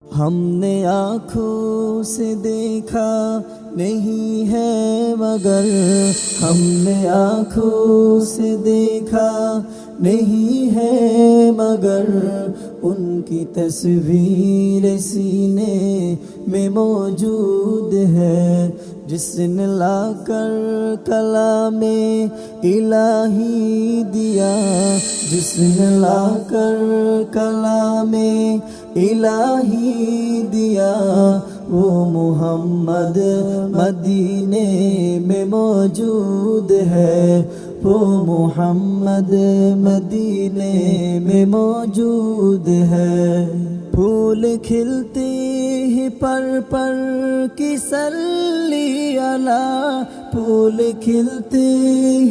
हमने आँखों से देखा नहीं है मगर, हमने आँखों से देखा नहीं है मगर, उनकी तस्वीर सीने में मौजूद है। जिसने लाकर कलामे इलाही दिया, जिसने लाकर कलामे इलाही दिया, वो मोहम्मद मदीने में मौजूद है। वो मोहम्मद मदीने में मौजूद है। फूल खिलते हैं पर की सल्ली अला, फूल खिलते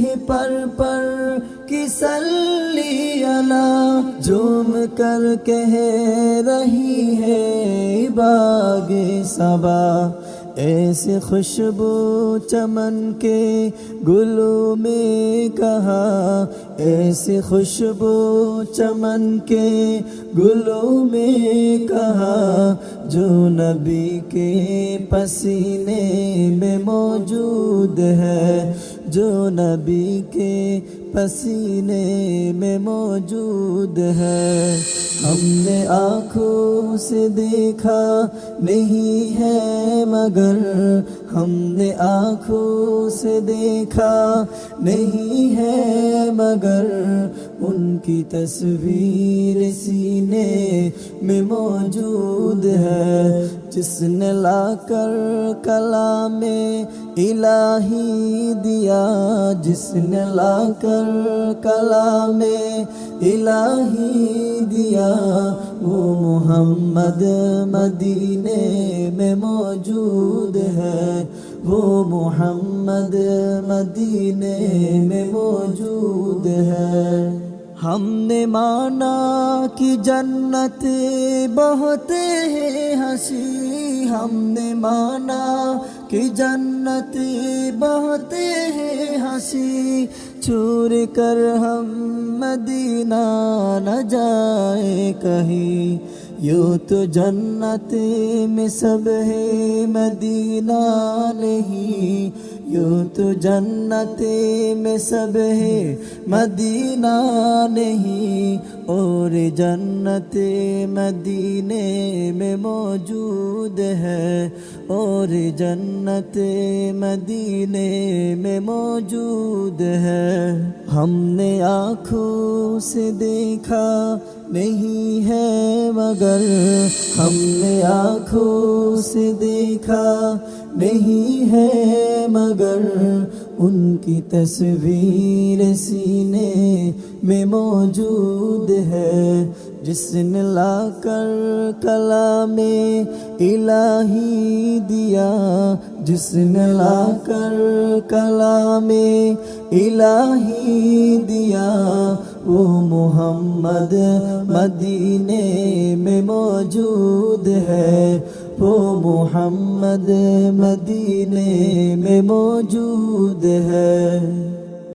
हैं पर की सल्ली अला, झूम कर कह रही है बागे सबा। ऐसे खुशबू चमन के गुलों में कहा, ऐसे खुशबू चमन के गुलों में कहा, जो नबी के पसीने में मौजूद है, जो नबी के पसीने में मौजूद है। हमने आँखों से देखा नहीं है मगर, हमने आँखों से देखा नहीं है मगर, उनकी तस्वीर सीने में मौजूद है। जिसने लाकर कलामे इलाही दिया, जिसने लाकर कलामे इलाही दिया, वो मोहम्मद मदीने में मौजूद है। वो मोहम्मद मदीने में मौजूद है। हमने माना कि जन्नत बहुत है हंसी, हमने माना कि जन्नत बहुत है हंसी, छोड़ कर हम मदीना न जाए कहीं। यूँ तो जन्नत में सब है मदीना नहीं, यूँ तो जन्नत में सब है मदीना नहीं, और जन्नत मदीने में मौजूद है, और जन्नत मदीने में मौजूद है। हमने आँखों से देखा नहीं है मगर, हमने आँखों से देखा नहीं है मगर, उनकी तस्वीर सीने में मौजूद है। जिसने लाकर कलामे इलाही दिया, जिसने लाकर कलामे इलाही दिया, वो मोहम्मद मदीने में मौजूद है। वो मोहम्मद मदीने में मौजूद है।